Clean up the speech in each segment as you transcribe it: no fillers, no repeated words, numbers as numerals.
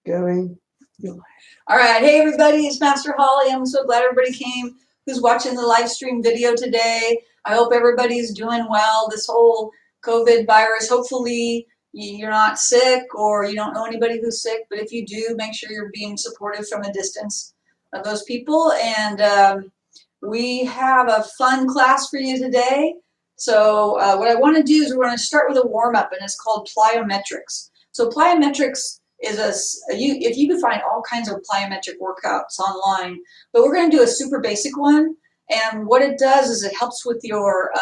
going. All right, hey everybody, it's Master Holly. I'm so glad everybody came who's watching the live stream video today. I hope everybody's doing well. This whole COVID virus, hopefully you're not sick or you don't know anybody who's sick, but if you do, make sure you're being supportive from a distance of those people. And we have a fun class for you today. So what I want to do is we're going to start with a warm-up, and it's called plyometrics. So plyometrics is if you can find all kinds of plyometric workouts online, but we're going to do a super basic one. And what it does is it helps with your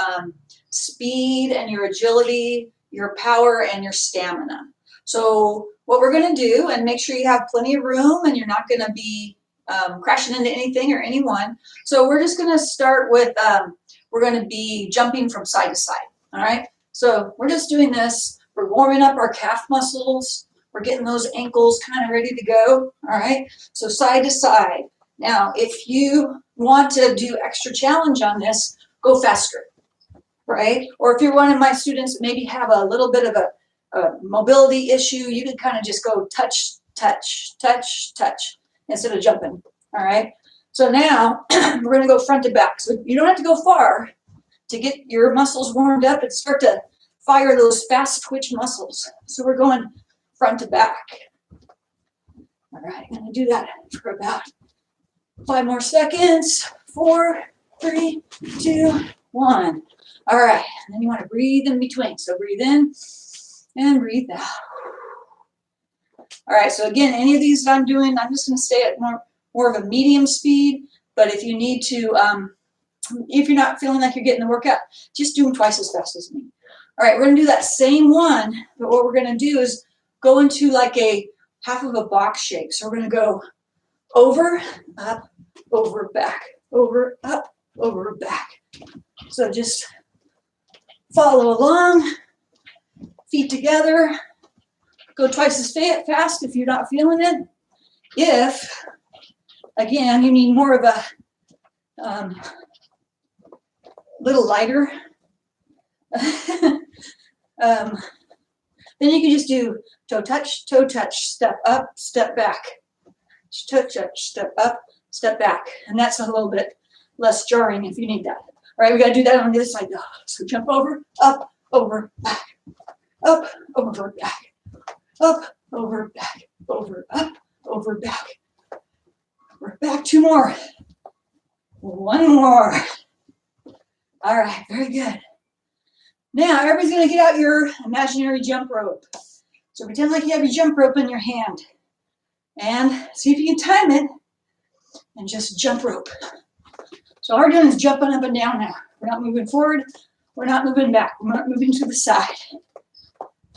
speed and your agility, your power, and your stamina. So what we're going to do, and make sure you have plenty of room and you're not going to be crashing into anything or anyone. So we're just going to start with, we're going to be jumping from side to side. All right. So we're just doing this. We're warming up our calf muscles. We're getting those ankles kind of ready to go. All right. So side to side. Now, if you want to do extra challenge on this, go faster. Right. Or if you're one of my students that maybe have a little bit of a mobility issue, you can kind of just go touch, touch, touch, touch, instead of jumping. All right. So now we're going to go front to back. So you don't have to go far to get your muscles warmed up and start to fire those fast twitch muscles. So we're going front to back. All right. I'm going to do that for about 5 more seconds. 4, 3, 2, 1. All right. And then you want to breathe in between. So breathe in and breathe out. All right, so again, any of these that I'm doing, I'm just going to stay at more of a medium speed. But if you need to, if you're not feeling like you're getting the workout, just do them twice as fast as me. All right, we're going to do that same one, but what we're going to do is go into like a half of a box shape. So we're going to go over, up, over, back, over, up, over, back. So just follow along, feet together. Go twice as fast if you're not feeling it. If, again, you need more of a little lighter, then you can just do toe touch, step up, step back. Toe touch, step up, step back. And that's a little bit less jarring if you need that. All right, we got to do that on the other side though. So jump over, up, over, back, up, over, back. Up, over, back, over, up, over, back. We're back. 2 more. 1 more. All right, very good. Now, everybody's going to get out your imaginary jump rope. So pretend like you have your jump rope in your hand. And see if you can time it. And just jump rope. So all we're doing is jumping up and down now. We're not moving forward. We're not moving back. We're not moving to the side.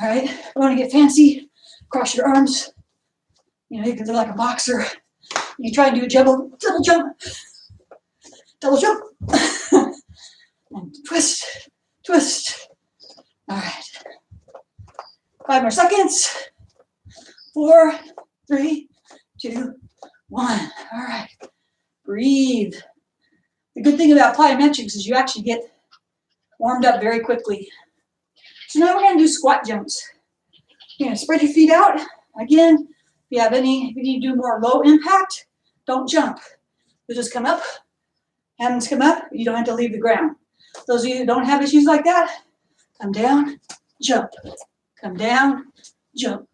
All right, we want to get fancy. Cross your arms. You know, you can do like a boxer. You try and do a double jump. Double jump. And twist, twist. All right. 5 more seconds. 4, 3, 2, 1. All right. Breathe. The good thing about plyometrics is you actually get warmed up very quickly. So now we're going to do squat jumps. You're going to spread your feet out. Again, if you need to do more low impact, don't jump. You'll just come up, hands come up. You don't have to leave the ground. Those of you who don't have issues like that, come down, jump. Come down, jump.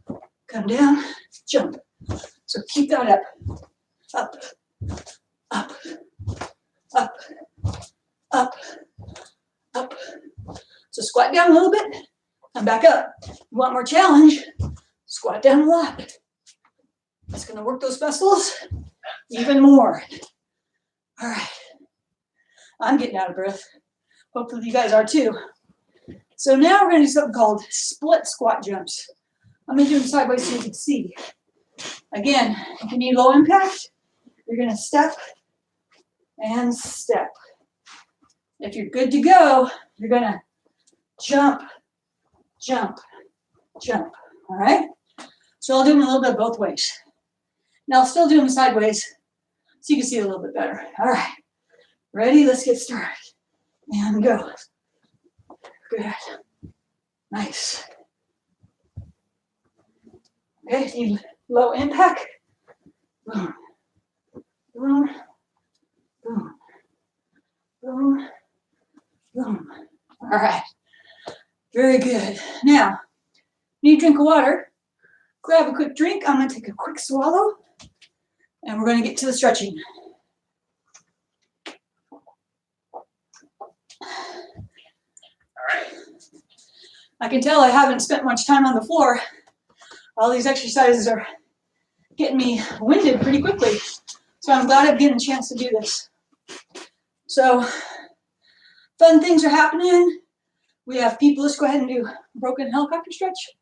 Come down, jump. So keep that up. Up, up, up, up, up. So squat down a little bit. Come back up. You want more challenge? Squat down a lot. It's going to work those muscles even more. All right. I'm getting out of breath. Hopefully you guys are too. So now we're going to do something called split squat jumps. I'm going to do them sideways so you can see. Again, if you need low impact, you're going to step and step. If you're good to go, you're going to jump, jump, jump. All right? So I'll do them a little bit both ways. Now I'll still do them sideways so you can see a little bit better. All right. Ready? Let's get started. And go. Good. Nice. Okay, you low impact. Boom, boom, boom, boom, boom. All right, very good. Now, need a drink of water. Grab a quick drink. I'm going to take a quick swallow, and we're going to get to the stretching. I can tell I haven't spent much time on the floor. All these exercises are getting me winded pretty quickly. So I'm glad I'm getting a chance to do this. So fun things are happening. We have people, let's go ahead and do broken helicopter stretch.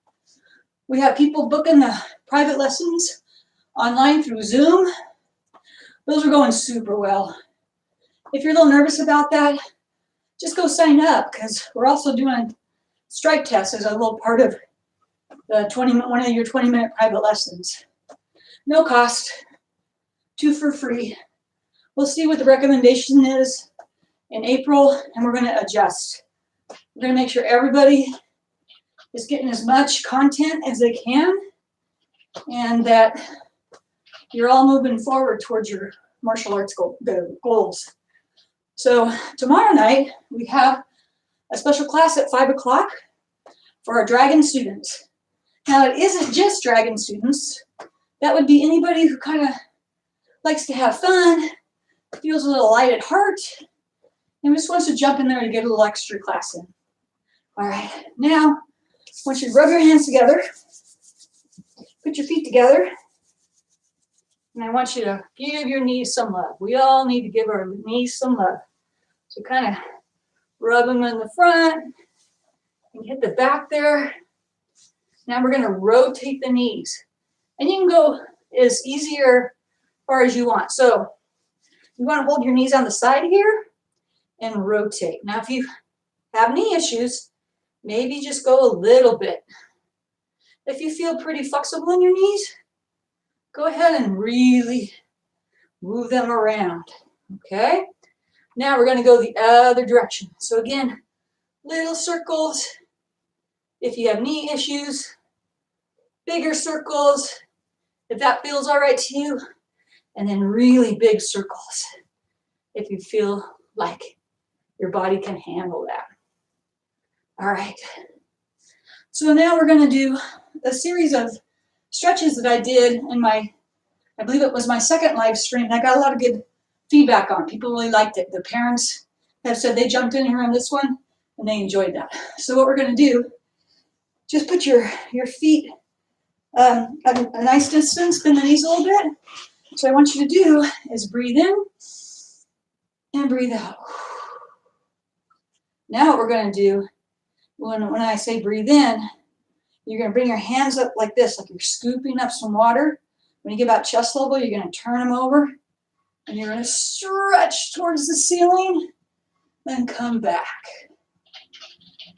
We have people booking the private lessons online through Zoom. Those are going super well. If you're a little nervous about that, just go sign up, because we're also doing strike tests as a little part of the one of your 20-minute private lessons. No cost, 2 for free. We'll see what the recommendation is in April, and we're going to adjust. We're going to make sure everybody is getting as much content as they can, and that you're all moving forward towards your martial arts goals. So tomorrow night, we have a special class at 5 o'clock for our Dragon students. Now, it isn't just Dragon students. That would be anybody who kind of likes to have fun, feels a little light at heart, and just wants to jump in there to get a little extra class in. All right, now, I want you to rub your hands together, put your feet together, and I want you to give your knees some love. We all need to give our knees some love. So kind of rub them in the front and hit the back there. Now we're going to rotate the knees. And you can go as easy or far as you want. So you want to hold your knees on the side here and rotate. Now if you have knee issues, maybe just go a little bit. If you feel pretty flexible in your knees, go ahead and really move them around. Okay? Now we're going to go the other direction. So again, little circles if you have knee issues, bigger circles if that feels all right to you, and then really big circles if you feel like your body can handle that. All right. So now we're going to do a series of stretches that I did in my, I believe it was my second live stream. I got a lot of good feedback on. People really liked it. The parents have said they jumped in here on this one and they enjoyed that. So what we're going to do, just put your feet a nice distance, bend the knees a little bit. So I want you to do is breathe in and breathe out. Now what we're going to do, when I say breathe in, you're going to bring your hands up like this, like you're scooping up some water. When you get about chest level, you're going to turn them over, and you're going to stretch towards the ceiling, then come back.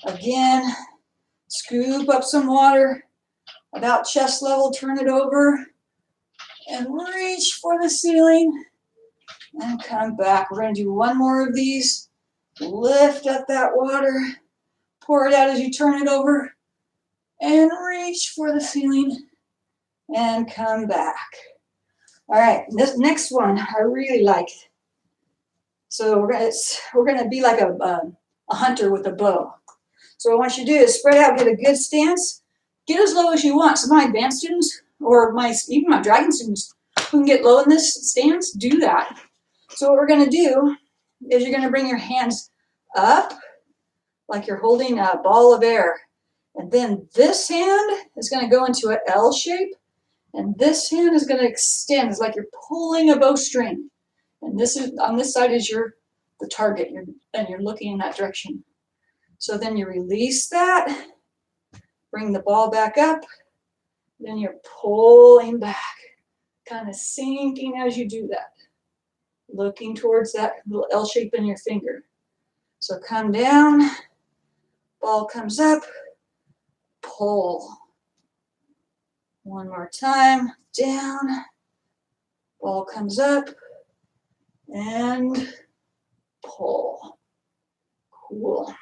Again, scoop up some water, about chest level, turn it over, and reach for the ceiling, and come back. We're going to do one more of these. Lift up that water, pour it out as you turn it over, and reach for the ceiling, and come back. All right, this next one I really like. So we're gonna be like a hunter with a bow. So what I want you to do is spread out, get a good stance, get as low as you want. Some of my advanced students, or even my Dragon students, who can get low in this stance, do that. So what we're gonna do is you're gonna bring your hands up like you're holding a ball of air. And then this hand is gonna go into an L shape, and this hand is gonna extend. It's like you're pulling a bowstring. And this is, on this side is the target, and you're looking in that direction. So then you release that, bring the ball back up, then you're pulling back, kind of sinking as you do that, looking towards that little L shape in your finger. So come down, ball comes up, pull. One more time, down, ball comes up, and pull. Cool.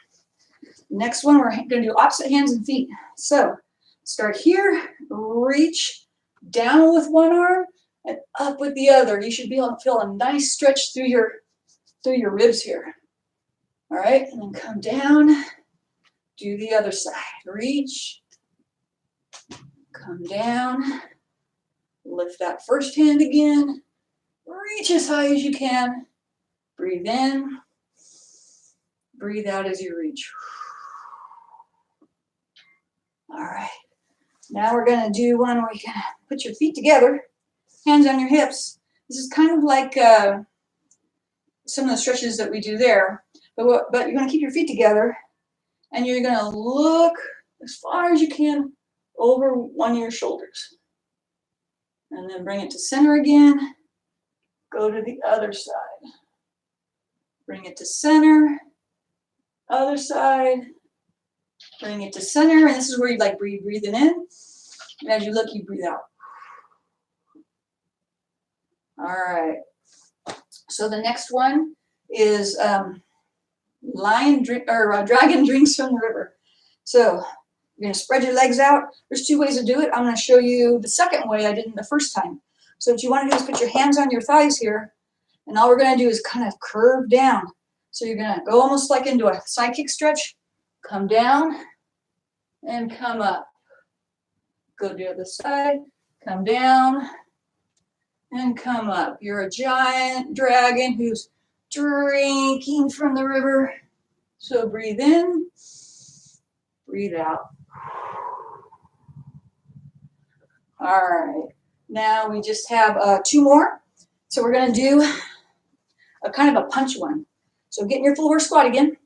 Next one, we're going to do opposite hands and feet. So start here, reach down with one arm and up with the other. You should be able to feel a nice stretch through your ribs here. All right, and then come down, do the other side. Reach, come down, lift that first hand again, reach as high as you can, breathe in, breathe out as you reach. All right, now we're gonna do one where you can put your feet together, hands on your hips. This is kind of like some of the stretches that we do there, but you're gonna keep your feet together and you're gonna look as far as you can over one of your shoulders. And then bring it to center again, go to the other side. Bring it to center, other side, bring it to center, and this is where you like breathing in. And as you look, you breathe out. All right. So the next one is dragon drinks from the river. So you're gonna spread your legs out. There's two ways to do it. I'm gonna show you the second way I did it the first time. So what you wanna do is put your hands on your thighs here, and all we're gonna do is kind of curve down. So you're gonna go almost like into a side kick stretch, come down and come up. Go to the other side, come down and come up. You're a giant dragon who's drinking from the river. So breathe in, breathe out. All right, now we just have two more. So we're gonna do a kind of a punch one. So get in your full horse squat again.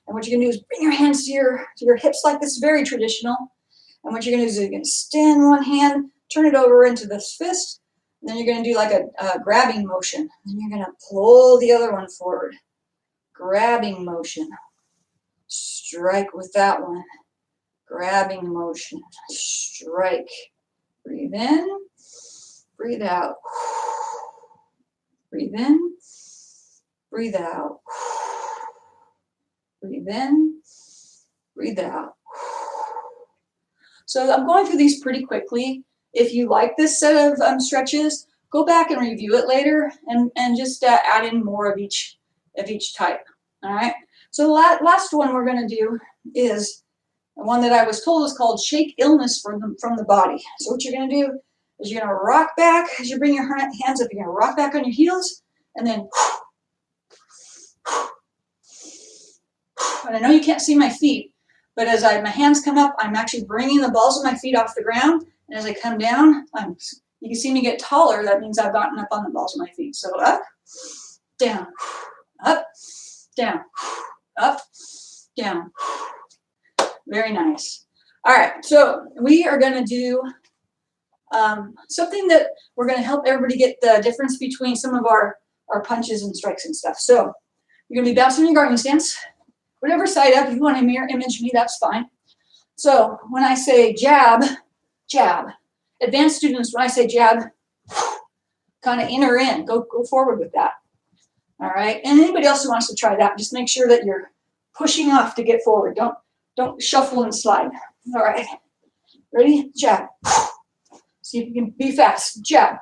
And what you're gonna do is bring your hands to your hips like this, very traditional. And what you're gonna do is you're gonna extend one hand, turn it over into this fist, and then you're gonna do like a grabbing motion. And you're gonna pull the other one forward. Grabbing motion. Strike with that one. Grabbing motion. Strike. Breathe in, breathe out. Breathe in, breathe out. Breathe in, breathe out. So I'm going through these pretty quickly. If you like this set of stretches, go back and review it later and just add in more of each type. All right. So the last one we're going to do is one that I was told is called Shake Illness from the Body. So what you're going to do is you're going to rock back as you bring your hands up. You're going to rock back on your heels and then. And I know you can't see my feet, but as my hands come up, I'm actually bringing the balls of my feet off the ground. And as I come down, you can see me get taller. That means I've gotten up on the balls of my feet. So up, down, up, down, up, down. Very nice. All right, so we are going to do something that we're going to help everybody get the difference between some of our punches and strikes and stuff. So you're going to be bouncing in your gardening stance. Whatever side up, if you want to mirror image me, that's fine. So when I say jab, jab. Advanced students, when I say jab, kind of in or in. Go forward with that. All right. And anybody else who wants to try that, just make sure that you're pushing off to get forward. Don't shuffle and slide. All right. Ready? Jab. See if you can be fast. Jab.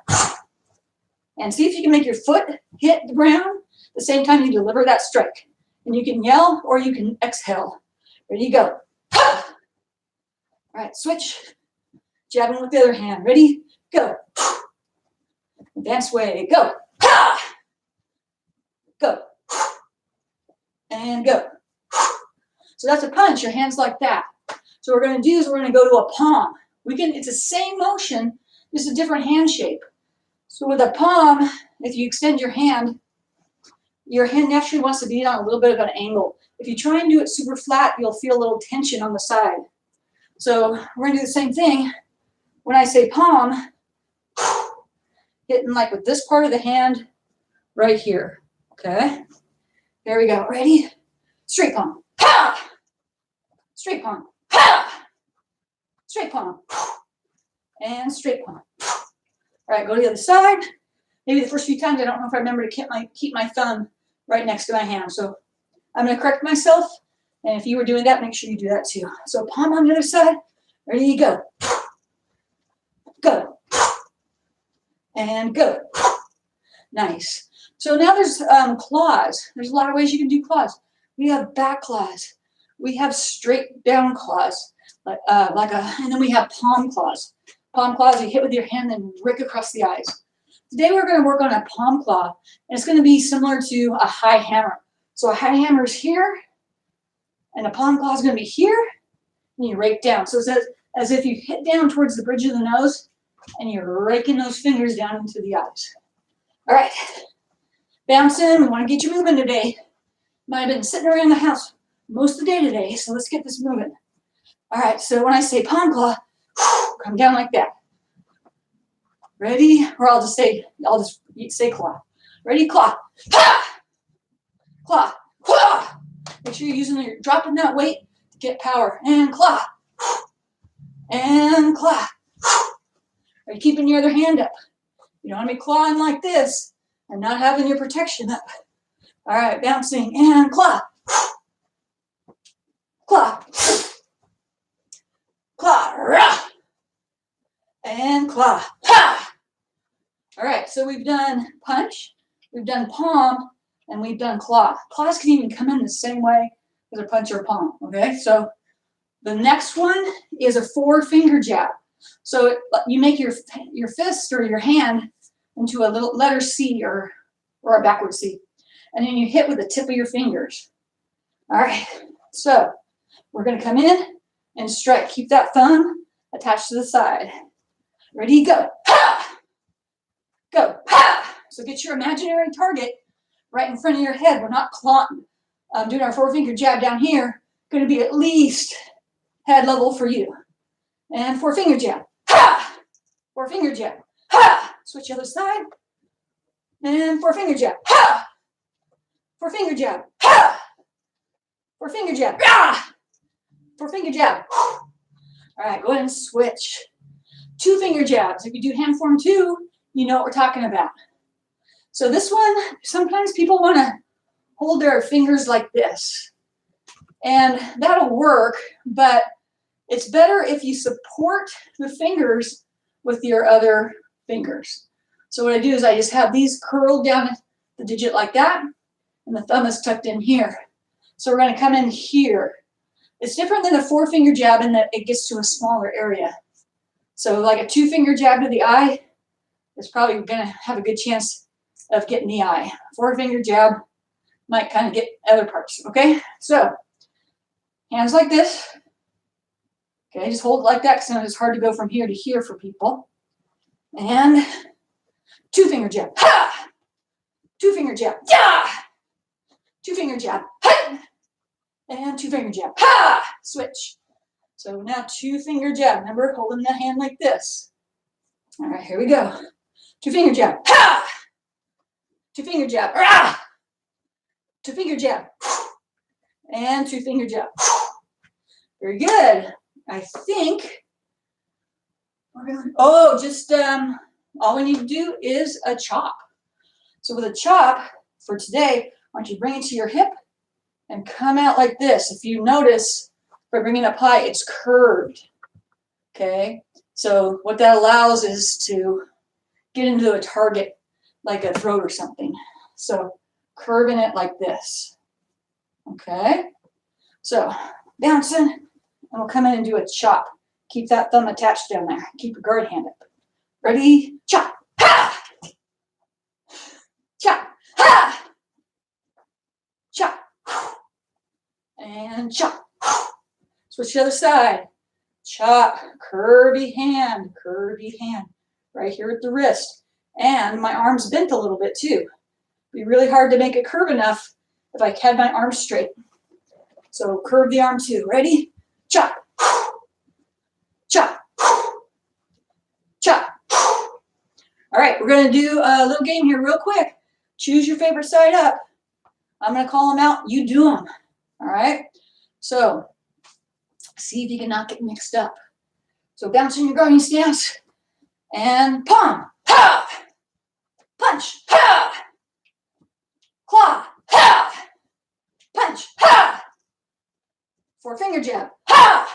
And see if you can make your foot hit the ground the same time you deliver that strike. And you can yell or you can exhale. Ready, go. All right, switch. Jabbing with the other hand. Ready, go. Advanced way, go. Go. And go. So that's a punch, your hands like that. So what we're going to do is we're going to go to a palm. It's the same motion, just a different hand shape. So with a palm, if you extend your hand naturally wants to be on a little bit of an angle. If you try and do it super flat, you'll feel a little tension on the side. So we're going to do the same thing. When I say palm, hitting like with this part of the hand right here. Okay? There we go. Ready? Straight palm. Ha! Straight palm. Ha! Straight palm. And straight palm. All right, go to the other side. Maybe the first few times I don't know if I remember to keep my thumb right next to my hand. So I'm going to correct myself. And if you were doing that, make sure you do that too. So palm on the other side. Ready, go. Go. and go. Nice. So now there's claws. There's a lot of ways you can do claws. We have back claws. We have straight down claws, and then we have palm claws. Palm claws you hit with your hand and rake across the eyes. Today we're going to work on a palm claw, and it's going to be similar to a high hammer. So a high hammer is here, and a palm claw is going to be here, and you rake down. So it's as if you hit down towards the bridge of the nose, and you're raking those fingers down into the eyes. All right, bouncing. We want to get you moving today. Might have been sitting around the house most of the day today, so let's get this moving. All right, so when I say palm claw, come down like that. Ready? Or I'll just say claw. Ready? Claw. Ha! Claw. Claw. Make sure you're dropping that weight to get power. And claw. And claw. Are you keeping your other hand up? You don't want to be clawing like this and not having your protection up. All right, bouncing and claw. Claw. Claw. Rah. And claw. Ha! All right, so we've done punch, we've done palm, and we've done claw. Claws can even come in the same way as a punch or a palm, okay? So the next one is a 4-finger jab. So you make your fist or your hand into a little letter C or a backward C. And then you hit with the tip of your fingers. All right, so we're going to come in and strike. Keep that thumb attached to the side. Ready, go. Ha! Go. Ha! So get your imaginary target right in front of your head. We're not doing our 4-finger jab down here. Going to be at least head level for you. And 4-finger jab. Ha! 4-finger jab. Ha! Switch the other side. And 4-finger jab. Ha! 4-finger jab. Ha! 4-finger jab. Ah! 4-finger jab. All right, go ahead and switch. 2-finger jabs. If you do hand form 2, you know what we're talking about. So this one, sometimes people want to hold their fingers like this. And that'll work, but it's better if you support the fingers with your other fingers. So what I do is I just have these curled down the digit like that, and the thumb is tucked in here. So we're going to come in here. It's different than a 4-finger jab in that it gets to a smaller area. So like a 2-finger jab to the eye is probably going to have a good chance of getting the eye. 4-finger jab might kind of get other parts, okay? So hands like this. Okay, just hold it like that because it's hard to go from here to here for people. And 2-finger jab. Ha! 2-finger jab. Yeah! 2-finger jab. Ha! And 2-finger jab. Ha! Switch. So now 2-finger jab. Remember, holding the hand like this. All right, here we go. 2-finger jab. Ha! 2-finger jab. Ah! 2-finger jab. And 2-finger jab. Very good. I think we're going to, just all we need to do is a chop. So with a chop for today, I want you to bring it to your hip and come out like this. If you notice, by bringing it up high, it's curved. Okay, so what that allows is to get into a target like a throat or something. So curving it like this. Okay, so bouncing, and we'll come in and do a chop. Keep that thumb attached down there. Keep your guard hand up. Ready? Chop. Ha! Chop. Ha! Chop. And chop. Switch to the other side. Chop. Curvy hand. Curvy hand. Right here at the wrist. And my arm's bent a little bit too. It'd be really hard to make it curve enough if I had my arms straight. So curve the arm too. Ready? Chop. Chop. Chop. All right, we're going to do a little game here real quick. Choose your favorite side up. I'm going to call them out. You do them. All right? So see if you can not get mixed up. So bounce in your guarding stance. And palm. Ha! Punch. Ha! Claw. Ha! Punch. Ha! 4-finger jab. Ha!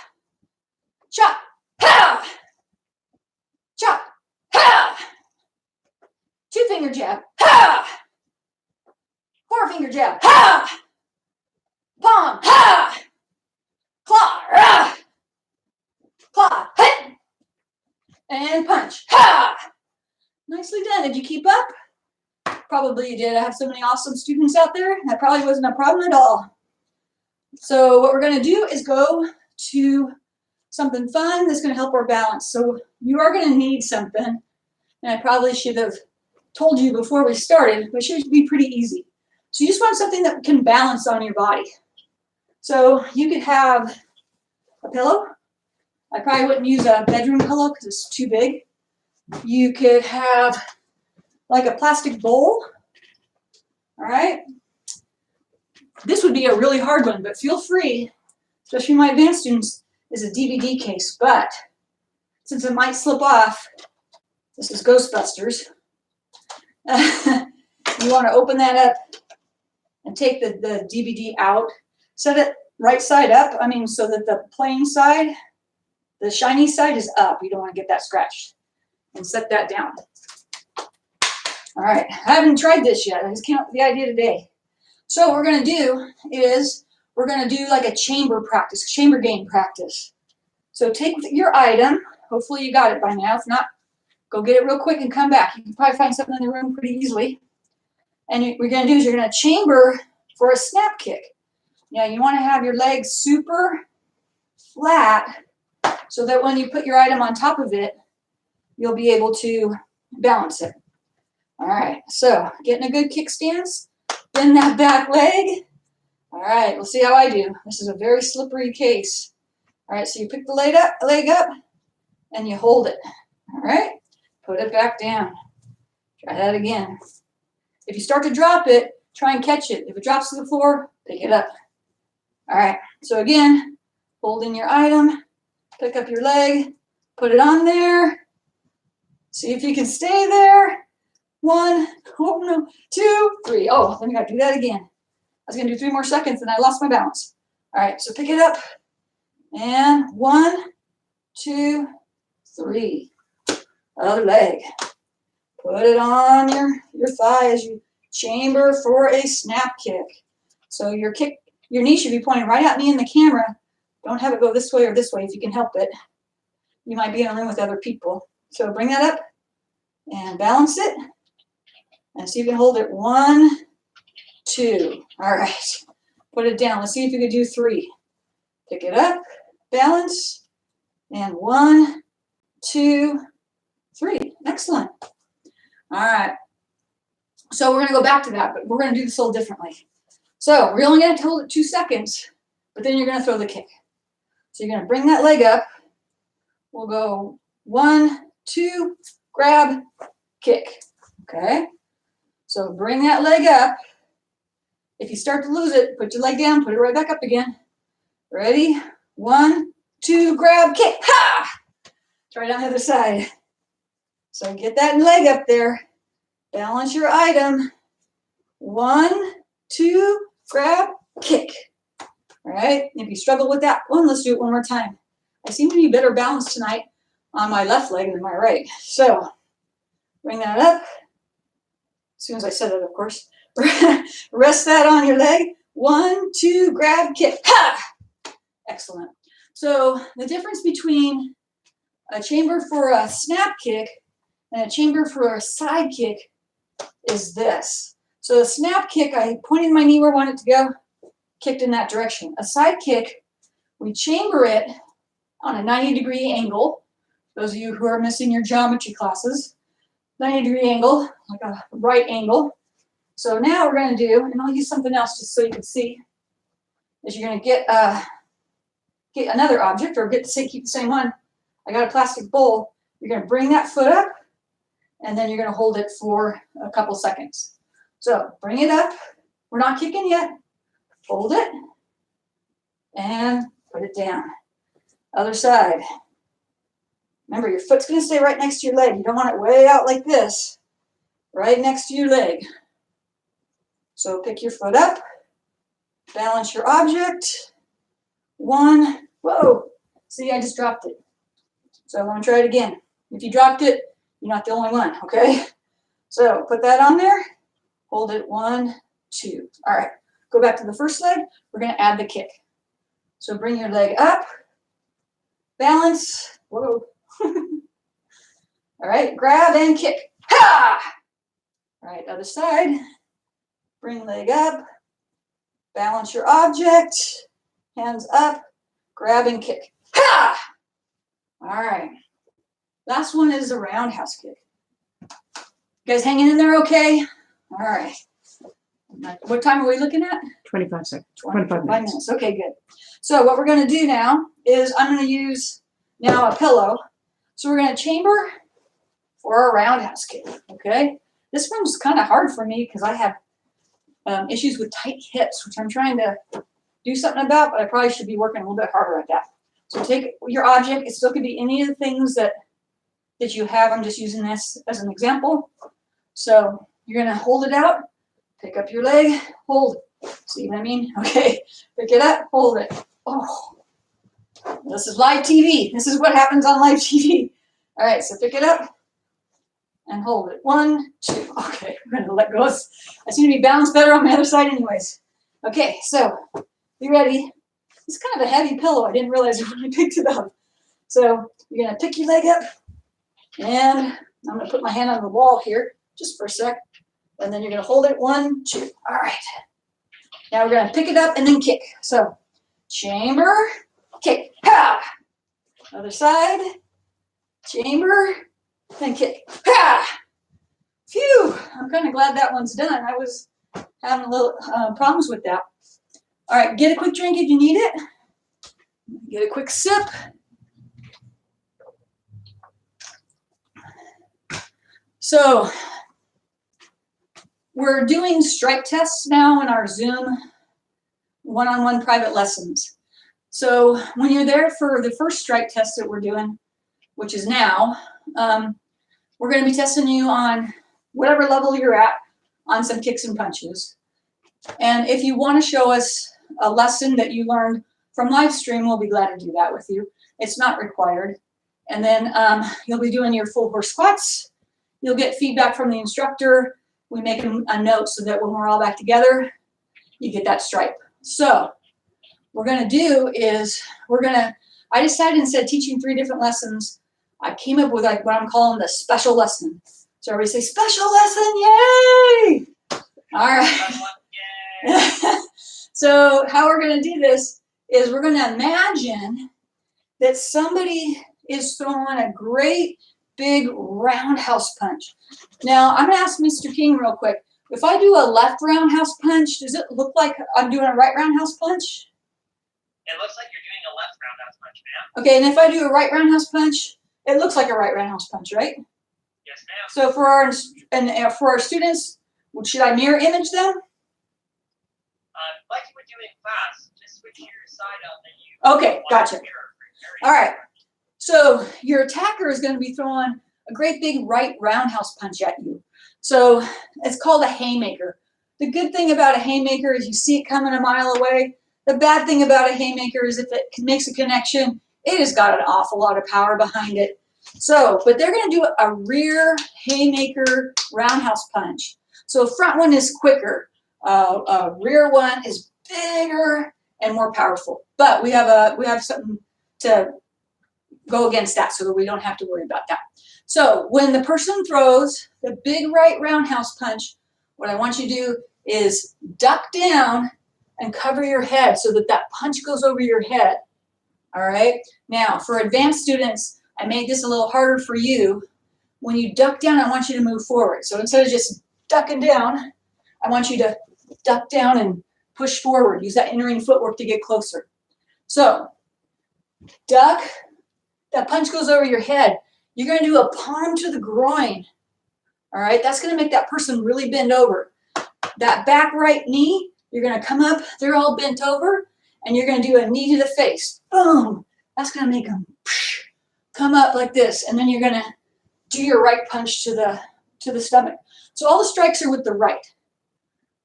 Chop. Ha! Chop. Ha! finger jab, ha! 4-finger jab, ha! Palm, ha! Claw, rah! Claw, hit! And punch, ha! Nicely done. Did you keep up? Probably you did. I have so many awesome students out there. That probably wasn't a problem at all. So what we're going to do is go to something fun that's going to help our balance. So you are going to need something, and I probably should have told you before we started, but it should be pretty easy. So you just want something that can balance on your body. So you could have a pillow. I probably wouldn't use a bedroom pillow because it's too big. You could have like a plastic bowl. All right. This would be a really hard one, but feel free, especially my advanced students, is a DVD case. But since it might slip off, this is Ghostbusters. You want to open that up and take the DVD out. Set it right side up. I mean, so that the plain side, the shiny side is up. You don't want to get that scratched. And set that down. All right. I haven't tried this yet. I just came up with the idea today. So what we're going to do is we're going to do like a chamber practice, chamber game practice. So take your item. Hopefully you got it by now. If not, go get it real quick and come back. You can probably find something in the room pretty easily. And what you're going to do is you're going to chamber for a snap kick. Now you want to have your legs super flat so that when you put your item on top of it, you'll be able to balance it. All right, so getting a good kick stance. Bend that back leg. All right, we'll see how I do. This is a very slippery case. All right, so you pick the leg up, and you hold it. All right, put it back down. Try that again. If you start to drop it, try and catch it. If it drops to the floor, pick it up. All right, so again, holding your item, pick up your leg, put it on there. See if you can stay there. 1, 2, 3. Oh, then we got to do that again. I was going to do 3 more seconds and I lost my balance. All right, so pick it up. And 1, 2, 3. Other leg. Put it on your thigh as you chamber for a snap kick. So your knee should be pointing right at me in the camera. Don't have it go this way or this way if you can help it. You might be in a room with other people. So bring that up and balance it. And see if you can hold it. 1, 2. All right. Put it down. Let's see if you can do 3. Pick it up, balance, and 1, 2, 3. Excellent. All right. So we're going to go back to that, but we're going to do this a little differently. So we're only going to hold it 2 seconds, but then you're going to throw the kick. So you're going to bring that leg up. We'll go 1, 2, grab, kick. Okay. So bring that leg up. If you start to lose it, put your leg down, put it right back up again. Ready? 1, 2, grab, kick. Ha! Try it on the other side. So get that leg up there. Balance your item. 1, 2, grab, kick. All right. If you struggle with that one, let's do it one more time. I seem to be better balanced tonight on my left leg than my right. So bring that up. As soon as I said it, of course. Rest that on your leg. 1, 2, grab, kick. Ha! Excellent. So the difference between a chamber for a snap kick and a chamber for a side kick is this. So a snap kick, I pointed my knee where I want it to go, kicked in that direction. A side kick, we chamber it on a 90-degree angle. Those of you who are missing your geometry classes, 90-degree angle, like a right angle. So now we're going to do, and I'll use something else just so you can see, is you're going to get another object, or keep the same one. I got a plastic bowl. You're going to bring that foot up, and then you're going to hold it for a couple seconds. So bring it up. We're not kicking yet. Hold it, and put it down. Other side. Remember, your foot's going to stay right next to your leg. You don't want it way out like this. Right next to your leg. So pick your foot up. Balance your object. 1. Whoa. See, I just dropped it. So I want to try it again. If you dropped it, you're not the only one, okay? So put that on there, hold it, 1, 2. All right, go back to the first leg. We're gonna add the kick. So bring your leg up, balance, whoa. All right, grab and kick. Ha! All right, other side. Bring leg up, balance your object, hands up, grab and kick. Ha! All right, last one is a roundhouse kick. You guys hanging in there okay? All right. What time are we looking at? 25 seconds. 25 minutes. Okay, good. So what we're going to do now is I'm going to use now a pillow. So we're going to chamber for a roundhouse kick, okay? This one's kind of hard for me because I have issues with tight hips, which I'm trying to do something about, but I probably should be working a little bit harder at that. So take your object. It still could be any of the things that you have. I'm just using this as an example. So you're going to hold it out, pick up your leg, hold it. See what I mean? Okay, pick it up, hold it. Oh, this is live TV. This is what happens on live TV. All right, so pick it up and hold it. 1, 2. Okay, we're going to let go. I seem to be balanced better on my other side anyways. Okay, so be ready. It's kind of a heavy pillow. I didn't realize it when I picked it up. So you're going to pick your leg up, and I'm going to put my hand on the wall here just for a sec. And then you're going to hold it. 1, 2. All right. Now we're going to pick it up and then kick. So chamber, kick. Ha! Other side. Chamber, then kick. Ha! Phew! I'm kind of glad that one's done. I was having a little problems with that. All right, get a quick drink if you need it. Get a quick sip. So we're doing strike tests now in our Zoom one-on-one private lessons. So when you're there for the first strike test that we're doing, which is now, we're going to be testing you on whatever level you're at on some kicks and punches. And if you want to show us a lesson that you learned from live stream, we'll be glad to do that with you. It's not required. And then you'll be doing your full horse squats. You'll get feedback from the instructor. We make a note so that when we're all back together, you get that stripe. So what we're going to do is I decided instead of teaching 3 different lessons, I came up with like what I'm calling the special lesson. So everybody say, special lesson, yay! All right. So how we're going to do this is we're going to imagine that somebody is throwing a great big roundhouse punch. Now, I'm going to ask Mr. King real quick. If I do a left roundhouse punch, does it look like I'm doing a right roundhouse punch? It looks like you're doing a left roundhouse punch, ma'am. Okay, and if I do a right roundhouse punch, it looks like a right roundhouse punch, right? Yes, ma'am. So for our students, should I mirror image them? Like you would do in class, just switch your side up and you. Okay, gotcha. All right. So your attacker is going to be throwing a great big right roundhouse punch at you. So it's called a haymaker. The good thing about a haymaker is you see it coming a mile away. The bad thing about a haymaker is if it makes a connection, it has got an awful lot of power behind it. So, but they're going to do a rear haymaker roundhouse punch. So front one is quicker. Rear one is bigger and more powerful. But we have something to go against that so that we don't have to worry about that. So when the person throws the big right roundhouse punch, what I want you to do is duck down and cover your head so that that punch goes over your head. All right. Now for advanced students, I made this a little harder for you. When you duck down, I want you to move forward. So instead of just ducking down, I want you to duck down and push forward. Use that entering footwork to get closer. So duck, that punch goes over your head. You're going to do a palm to the groin. All right, that's going to make that person really bend over. That back right knee, you're going to come up, they're all bent over, and you're going to do a knee to the face. Boom. That's going to make them come up like this, and then you're going to do your right punch to the stomach. So all the strikes are with the right.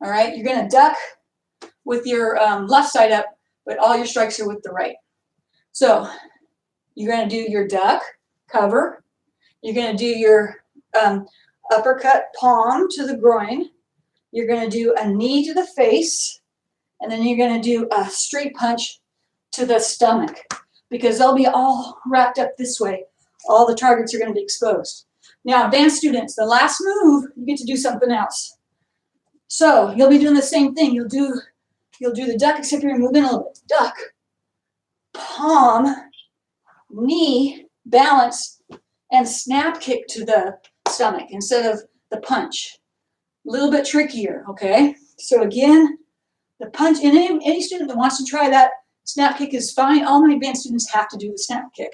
All right, you're going to duck with your left side up, but all your strikes are with the right. So you're going to do your duck, cover. You're going to do your uppercut palm to the groin. You're going to do a knee to the face, and then you're going to do a straight punch to the stomach, because they'll be all wrapped up this way. All the targets are going to be exposed. Now, advanced students, the last move, you get to do something else. So you'll be doing the same thing. You'll do the duck, except you're moving a little bit. Duck, palm, knee, balance, and snap kick to the stomach instead of the punch. A little bit trickier, okay? So again, the punch, and any student that wants to try that snap kick is fine. All my advanced students have to do the snap kick.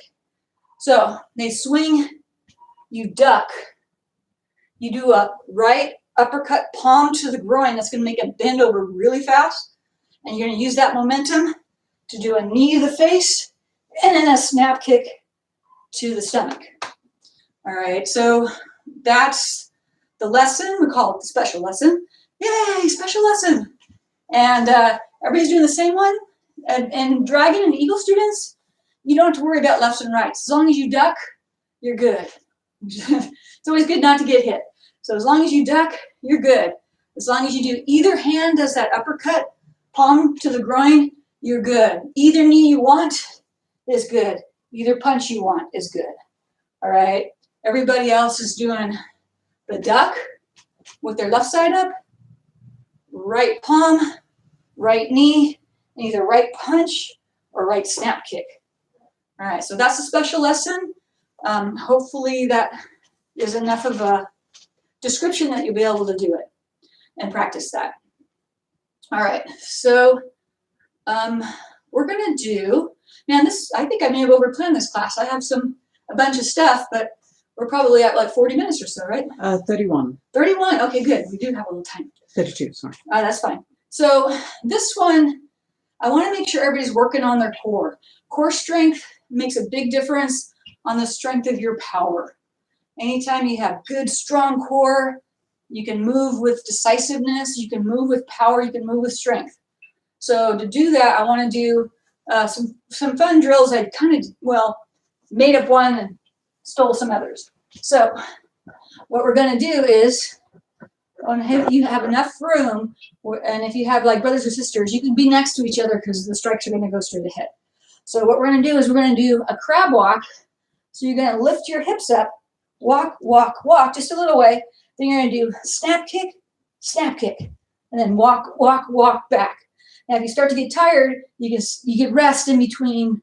So they swing, you duck, you do a right uppercut palm to the groin. That's going to make it bend over really fast. And you're going to use that momentum to do a knee to the face and then a snap kick to the stomach. All right, so that's the lesson. We call it the special lesson. Yay, special lesson. And everybody's doing the same one. And dragon and eagle students, you don't have to worry about lefts and rights. As long as you duck, you're good. It's always good not to get hit. So as long as you duck, you're good. As long as you do either hand does that uppercut, palm to the groin, you're good. Either knee you want is good. Either punch you want is good. All right. Everybody else is doing the duck with their left side up, right palm, right knee, and either right punch or right snap kick. All right, so that's a special lesson. Hopefully that is enough of a description that you'll be able to do it and practice that. All right, so we're gonna do, man, I think I may have overplanned this class. I have a bunch of stuff, but we're probably at like 40 minutes or so, right? 31. 31, okay, good. We do have a little time. 32, sorry. That's fine. So this one, I want to make sure everybody's working on their core. Core strength makes a big difference on the strength of your power. Anytime you have good, strong core, you can move with decisiveness, you can move with power, you can move with strength. So to do that, I want to do some fun drills. I made up one and stole some others. So what we're going to do is, you have enough room, and if you have like brothers or sisters, you can be next to each other because the strikes are going to go straight ahead. So what we're going to do is we're going to do a crab walk. So you're going to lift your hips up, walk, walk, walk, just a little way. Then you're going to do snap kick, and then walk, walk, walk back. Now, if you start to get tired, you can rest in between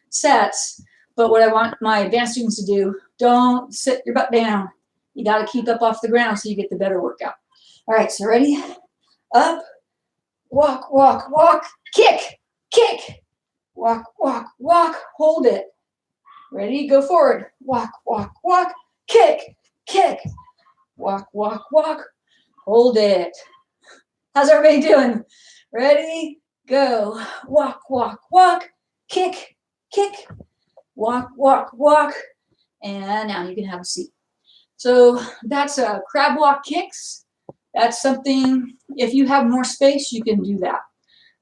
sets. But what I want my advanced students to do, don't sit your butt down. You got to keep up off the ground so you get the better workout. All right, so ready? Up, walk, walk, walk, kick, kick, walk, walk, walk, hold it. Ready? Go forward. Walk, walk, walk, kick, kick, walk, walk, walk, hold it. How's everybody doing? Ready? Go. Walk, walk, walk, kick, kick, walk, walk, walk, and now you can have a seat. So that's a crab walk kicks. That's something, if you have more space, you can do that.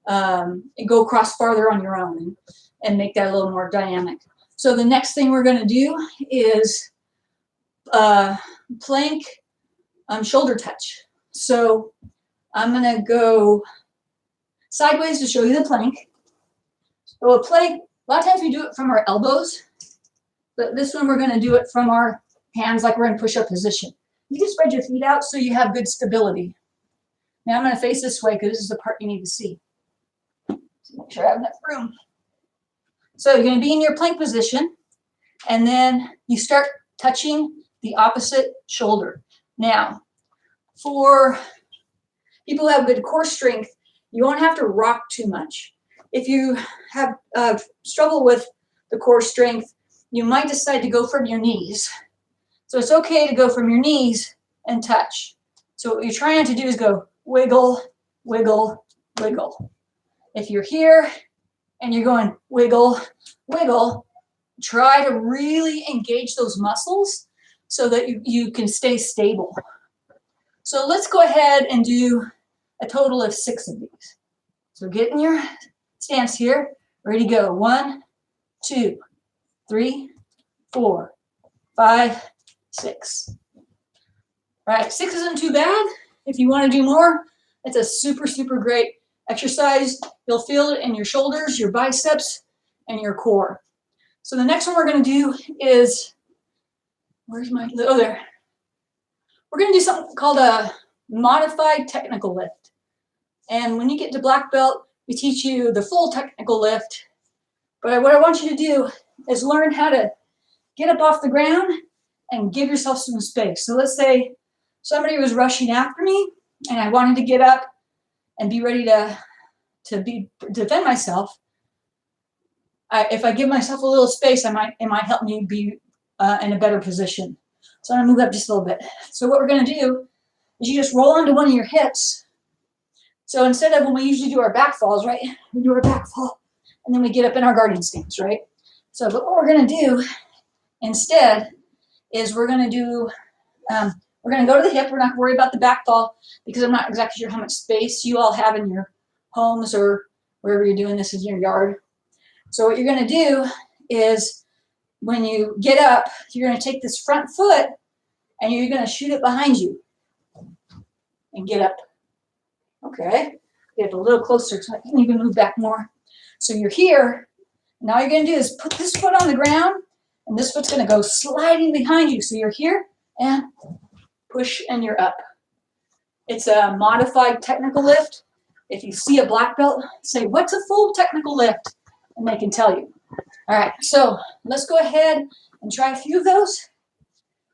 And go across farther on your own and make that a little more dynamic. So the next thing we're going to do is plank shoulder touch. So I'm going to go sideways to show you the plank. So a plank, a lot of times we do it from our elbows, but this one we're going to do it from our hands like we're in push-up position. You can spread your feet out so you have good stability. Now I'm going to face this way because this is the part you need to see. So make sure I have enough room. So you're going to be in your plank position, and then you start touching the opposite shoulder. Now, for people who have good core strength, you won't have to rock too much. If you have struggle with the core strength, you might decide to go from your knees. So it's okay to go from your knees and touch. So what you're trying to do is go wiggle, wiggle, wiggle. If you're here and you're going wiggle, wiggle, try to really engage those muscles so that you can stay stable. So let's go ahead and do a total of 6 of these. So get in your stance here. Ready to go. 1, 2, 3, 4, 5, 6. All right, 6 isn't too bad. If you want to do more, it's a super, super great exercise. You'll feel it in your shoulders, your biceps, and your core. So the next one we're going to do is, where's my, oh, there. We're going to do something called a modified technical lift. And when you get to black belt, we teach you the full technical lift. But what I want you to do is learn how to get up off the ground and give yourself some space. So let's say somebody was rushing after me and I wanted to get up and be ready to defend myself. If I give myself a little space, it might help me be in a better position. So I'm gonna move up just a little bit. So what we're gonna do is you just roll onto one of your hips. So instead of when we usually do our back falls, right? We do our back fall and then we get up in our guardian stance, right? So but what we're gonna do instead is we're gonna do, we're gonna go to the hip. We're not gonna worry about the back fall because I'm not exactly sure how much space you all have in your homes or wherever you're doing this in your yard. So what you're gonna do is when you get up, you're gonna take this front foot and you're gonna shoot it behind you and get up. Okay, get a little closer so I can even move back more. So you're here. Now all you're gonna do is put this foot on the ground and this foot's gonna go sliding behind you. So you're here and push and you're up. It's a modified technical lift. If you see a black belt, say, what's a full technical lift? And they can tell you. All right, so let's go ahead and try a few of those.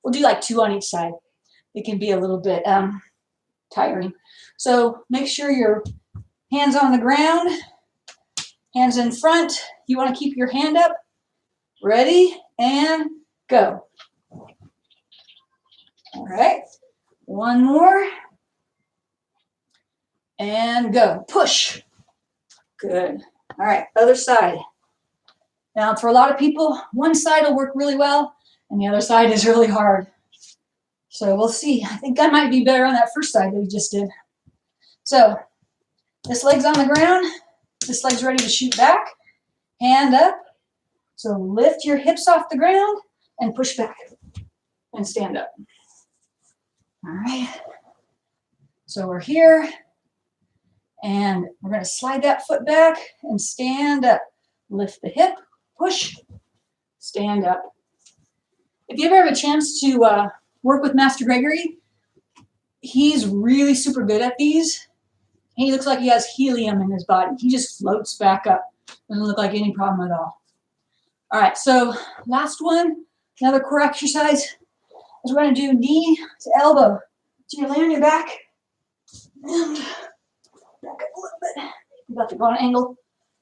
We'll do like 2 on each side. It can be a little bit tiring. So make sure your hands on the ground, hands in front. You want to keep your hand up. Ready and go. All right, one more. And go. Push. Good. All right, other side. Now, for a lot of people, one side will work really well, and the other side is really hard. So we'll see. I think I might be better on that first side that we just did. So this leg's on the ground. This leg's ready to shoot back. Hand up. So lift your hips off the ground and push back and stand up. All right. So we're here. And we're going to slide that foot back and stand up. Lift the hip, push, stand up. If you ever have a chance to work with Master Gregory, he's really super good at these. He looks like he has helium in his body. He just floats back up. Doesn't look like any problem at all. All right, so last one, another core exercise is we're going to do knee to elbow. So you lay on your back and back up a little bit. You're about to go on an angle.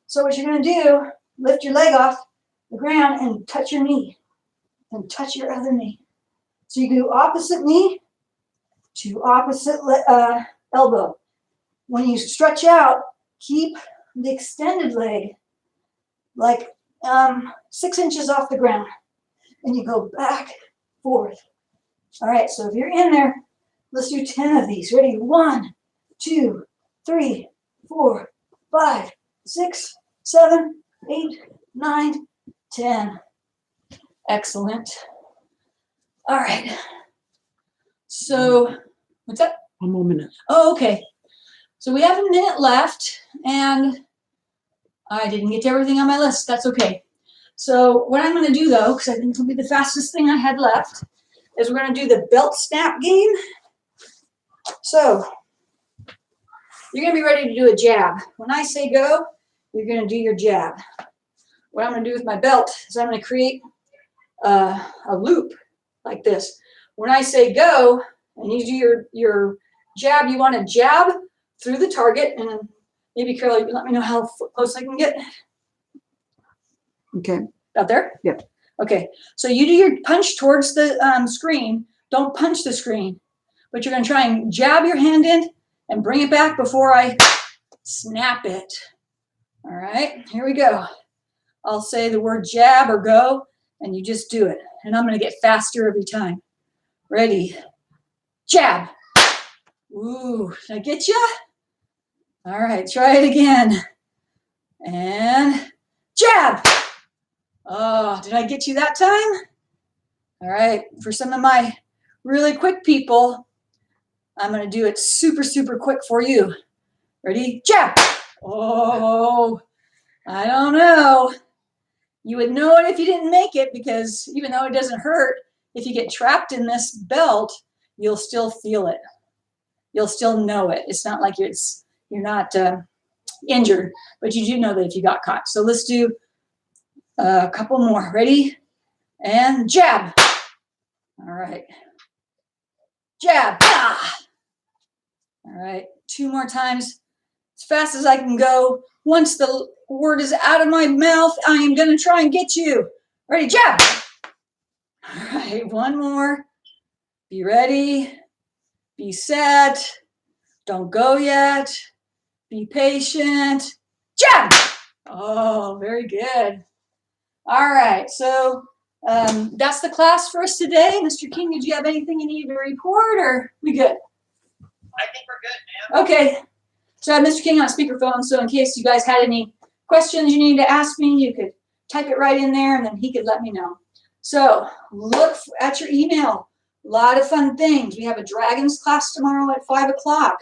So what you're going to do, lift your leg off the ground and touch your knee. And touch your other knee. So you do opposite knee to opposite elbow. When you stretch out, keep the extended leg like 6 inches off the ground. And you go back, forth. All right, so if you're in there, let's do 10 of these. Ready? 1, 2, 3, 4, 5, 6, 7, 8, 9, 10. Excellent. All right. So, what's that? 1 more minute. Oh, okay. So we have a minute left, and I didn't get to everything on my list. That's okay. So what I'm going to do, though, because I think it'll be the fastest thing I had left, is we're going to do the belt snap game. So you're going to be ready to do a jab. When I say go, you're going to do your jab. What I'm going to do with my belt is I'm going to create a loop like this. When I say go, and you do your jab, you want to jab through the target, and maybe Carol, you let me know how close I can get. Okay. Out there? Yep. Okay. So you do your punch towards the screen. Don't punch the screen, but you're going to try and jab your hand in and bring it back before I snap it. All right. Here we go. I'll say the word jab or go, and you just do it. And I'm going to get faster every time. Ready? Jab. Ooh, did I get you? All right, try it again. And jab. Oh, did I get you that time? All right, for some of my really quick people, I'm going to do it super, super quick for you. Ready? Jab. Oh, I don't know. You would know it if you didn't make it, because even though it doesn't hurt, if you get trapped in this belt, you'll still feel it. You'll still know it. It's not like you're not injured, but you do know that if you got caught. So let's do a couple more. Ready? And jab. All right. Jab. Ah. All right. 2 more times, as fast as I can go. Once the word is out of my mouth, I am going to try and get you. Ready? Jab. All right. 1 more. Be ready. Be set. Don't go yet. Be patient. Jab. Oh, very good. All right. So that's the class for us today. Mr. King, did you have anything you need to report, or we good? I think we're good, ma'am. Okay. So I have Mr. King on speakerphone, so in case you guys had any questions you needed to ask me, you could type it right in there, and then he could let me know. So look at your email. A lot of fun things. We have a dragons class tomorrow at 5 o'clock.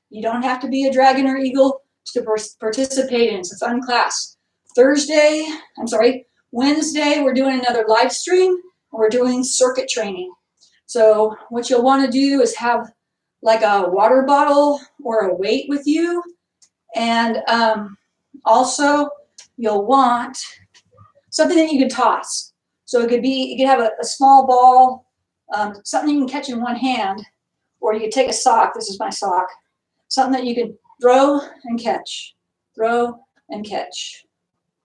You don't have to be a dragon or eagle to participate in. It's a fun class. Wednesday, we're doing another live stream. We're doing circuit training. So what you'll want to do is have like a water bottle or a weight with you. And also you'll want something that you can toss. So it could have a small ball, something you can catch in one hand, or you could take a sock. This is my sock. Something that you can throw and catch, throw and catch.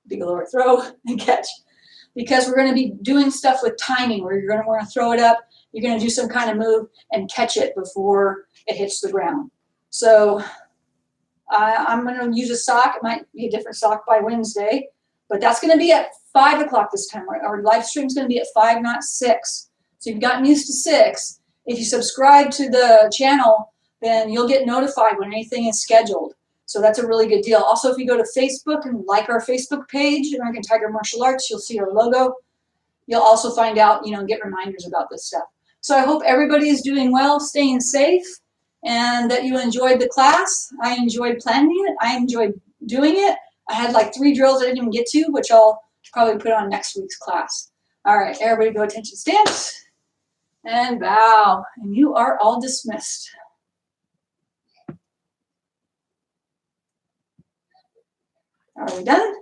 Big lower, throw and catch. Because we're going to be doing stuff with timing, where you're going to want to throw it up, you're going to do some kind of move and catch it before it hits the ground. So I'm going to use a sock. It might be a different sock by Wednesday, but that's going to be at 5 o'clock this time. Our live stream is going to be at 5, not 6. So you've gotten used to 6. If you subscribe to the channel, then you'll get notified when anything is scheduled. So that's a really good deal. Also, if you go to Facebook and like our Facebook page, American Tiger Martial Arts, you'll see our logo. You'll also find out, get reminders about this stuff. So I hope everybody is doing well, staying safe, and that you enjoyed the class. I enjoyed planning it. I enjoyed doing it. I had like 3 drills I didn't even get to, which I'll probably put on next week's class. All right, everybody go attention stance and bow, and you are all dismissed. Are we done?